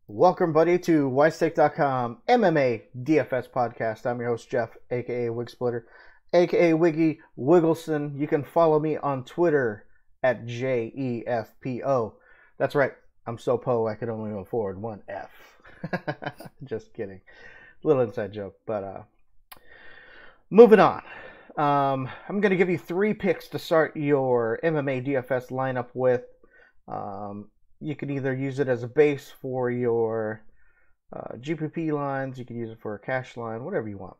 Welcome, buddy, to Wigspitter.com MMA DFS podcast. I'm your host, Jeff, aka Wigspitter, aka Wiggy Wiggleston. You can follow me on Twitter at JEFPO. That's right, I'm so po I could only afford one F. Just kidding. Little inside joke, but moving on. I'm going to give you 3 picks to start your MMA DFS lineup with. You can either use it as a base for your GPP lines, you can use it for a cash line, whatever you want.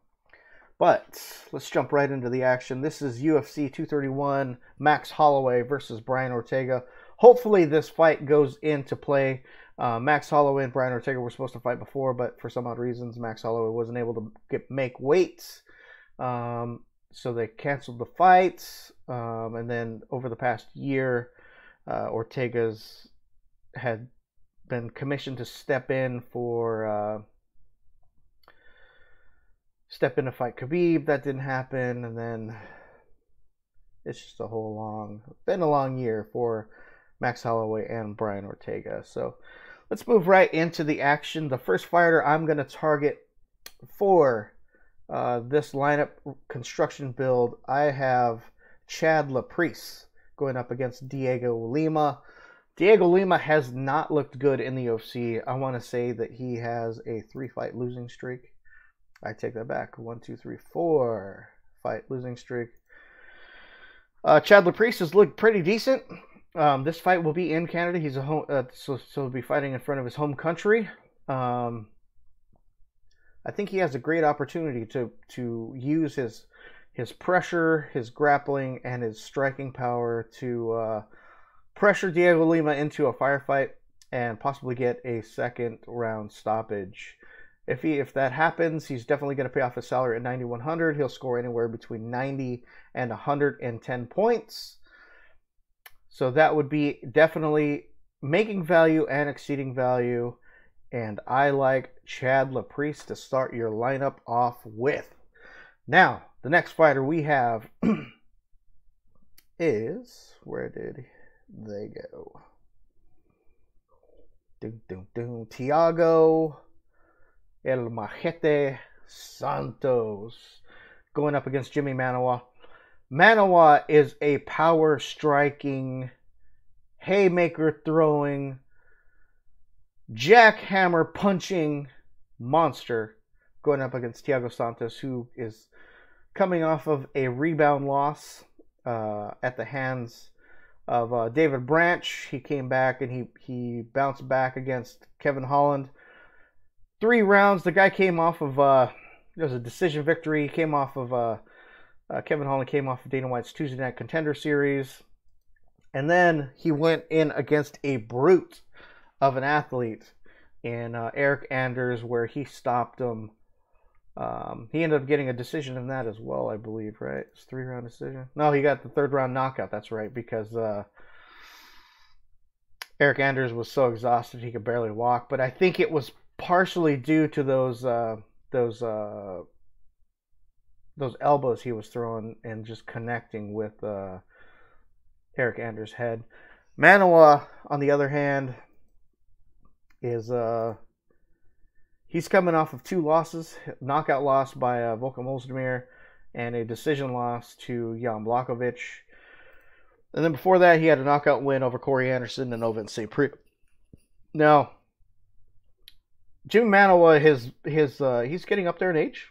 But let's jump right into the action. This is UFC 231, Max Holloway versus Brian Ortega. Hopefully this fight goes into play. Max Holloway and Brian Ortega were supposed to fight before, but for some odd reasons, Max Holloway wasn't able to make weight. So they canceled the fights. And then over the past year, Ortega's had been commissioned to step in to fight Khabib. That didn't happen, and then it's just been a long year for Max Holloway and Brian Ortega. So let's move right into the action. The first fighter I'm going to target for this lineup construction build, I have Chad Laprise going up against Diego Lima. Diego Lima has not looked good in the UFC. I want to say that he has a 3-fight losing streak. I take that back. 4-fight losing streak. Chad Laprise has looked pretty decent. This fight will be in Canada. He's so he'll be fighting in front of his home country. I think he has a great opportunity to use his pressure, his grappling, and his striking power to pressure Diego Lima into a firefight and possibly get a second round stoppage. If that happens, he's definitely going to pay off his salary at 9,100. He'll score anywhere between 90 and 110 points. So that would be definitely making value and exceeding value. And I like Chad Laprise to start your lineup off with. Now, the next fighter we have is, where did they go? Thiago El Machete Santos going up against Jimmy Manuwa. Manuwa is a power striking, haymaker throwing, jackhammer punching monster going up against Thiago Santos, who is coming off of a rebound loss at the hands of David Branch. He came back and he bounced back against Kevin Holland. 3 rounds. The guy came off of it was a decision victory. He came off of Kevin Holland came off of Dana White's Tuesday Night Contender Series, and then he went in against a brute of an athlete in Eric Anders, where he stopped him. He ended up getting a decision in that as well, I believe, right? It's 3-round decision. No, he got the 3rd round knockout. That's right, because Eric Anders was so exhausted he could barely walk. But I think it was partially due to those elbows he was throwing and just connecting with Eric Anders' head. Manuwa, on the other hand, is he's coming off of 2 losses: knockout loss by Volkan Ozdemir and a decision loss to Jan Blachowicz. And then before that, he had a knockout win over Corey Anderson and Ovin St. Preux. Now, Jimmy Manuwa, he's getting up there in age.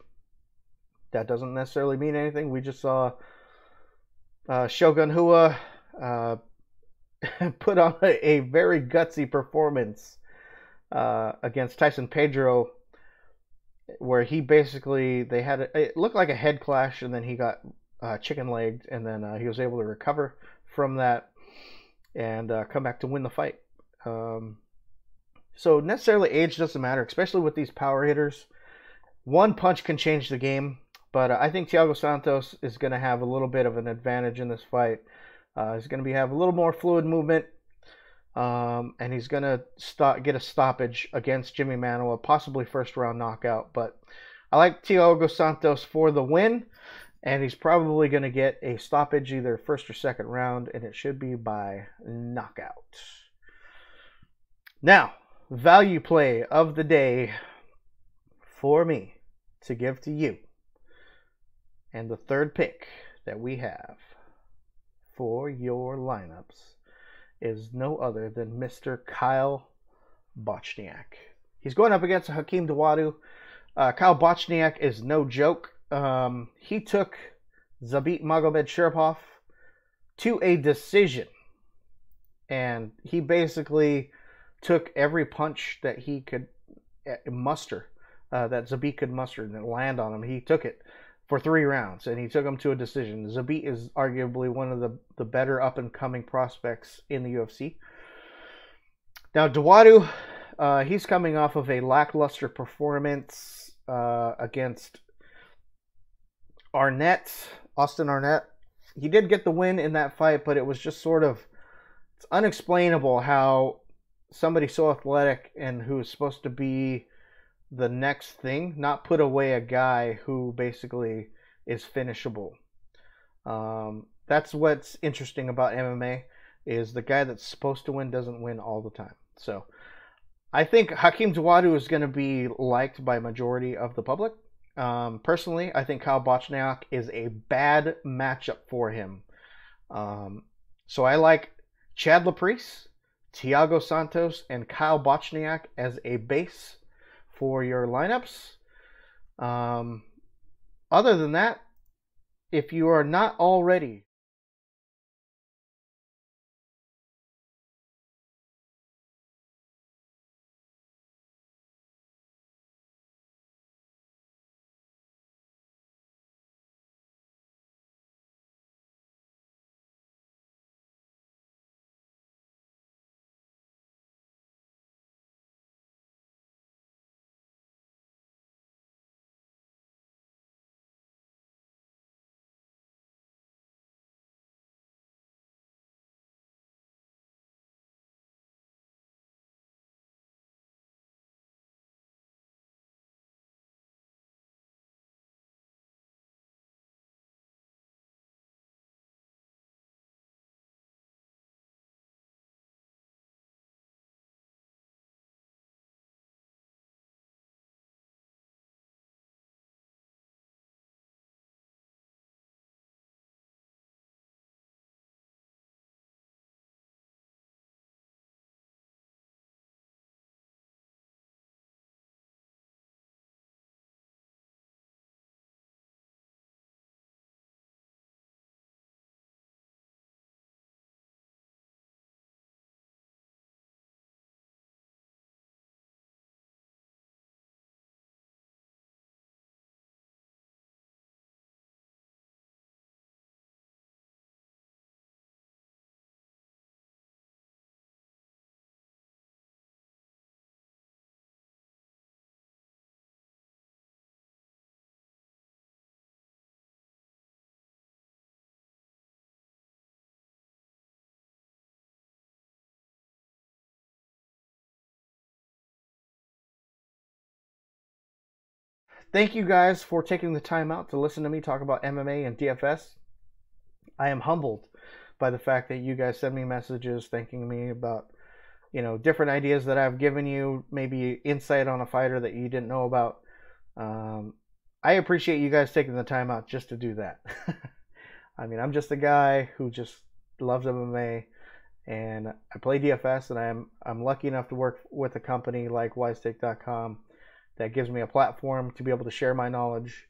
That doesn't necessarily mean anything. We just saw Shogun Rua put on a very gutsy performance against Tyson Pedro, where he basically, it looked like a head clash, and then he got chicken legged, and then he was able to recover from that and come back to win the fight. So necessarily age doesn't matter, especially with these power hitters. One punch can change the game, but I think Thiago Santos is going to have a little bit of an advantage in this fight. He's going to have a little more fluid movement, and he's going to get a stoppage against Jimmy Manuwa, possibly 1st round knockout. But I like Thiago Santos for the win. And he's probably going to get a stoppage either first or second round, and it should be by knockout. Now, value play of the day for me to give to you. And the third pick that we have for your lineups is no other than Mr. Kyle Bochniak. He's going up against Hakeem Dawodu. Kyle Bochniak is no joke. He took Zabit Magomedsharipov to a decision. And he basically took every punch that he could muster, that Zabit could muster and land on him. He took it for 3 rounds, and he took him to a decision. Zabit is arguably one of the better up-and-coming prospects in the UFC. Now, Dawodu, he's coming off of a lackluster performance against Austin Arnett. He did get the win in that fight, but it was just sort of, it's unexplainable how somebody so athletic and who is supposed to be the next thing not put away a guy who basically is finishable. That's what's interesting about MMA, is the guy that's supposed to win doesn't win all the time. So I think Hakeem Dawodu is going to be liked by majority of the public. Personally, I think Kyle Bochniak is a bad matchup for him. So I like Chad Laprise, Thiago Santos, and Kyle Bochniak as a base for your lineups. Other than that, if you are not already thank you guys for taking the time out to listen to me talk about MMA and DFS. I am humbled by the fact that you guys send me messages thanking me about, different ideas that I've given you, maybe insight on a fighter that you didn't know about. I appreciate you guys taking the time out just to do that. I mean, I'm just a guy who just loves MMA, and I play DFS, and I'm lucky enough to work with a company like Wigspitter that gives me a platform to be able to share my knowledge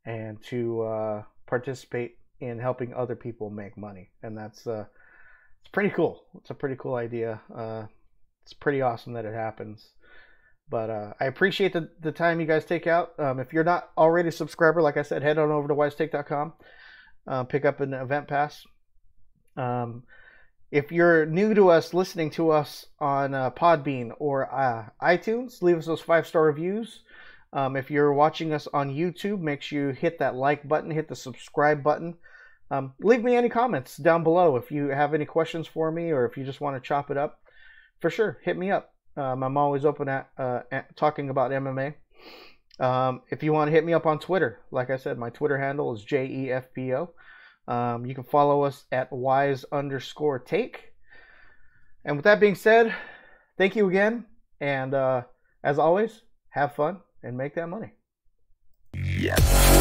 and to participate in helping other people make money. And that's it's pretty cool. It's a pretty cool idea. It's pretty awesome that it happens. But I appreciate the time you guys take out. If you're not already a subscriber, like I said, head on over to wisestake.com. Pick up an event pass. If you're new to us, listening to us on Podbean or iTunes, leave us those 5-star reviews. If you're watching us on YouTube, make sure you hit that like button, hit the subscribe button. Leave me any comments down below if you have any questions for me, or if you just want to chop it up. For sure, hit me up. I'm always open at talking about MMA. If you want to hit me up on Twitter, like I said, my Twitter handle is JEFPO. You can follow us at wise_take. And with that being said, thank you again. And as always, have fun and make that money. Yes.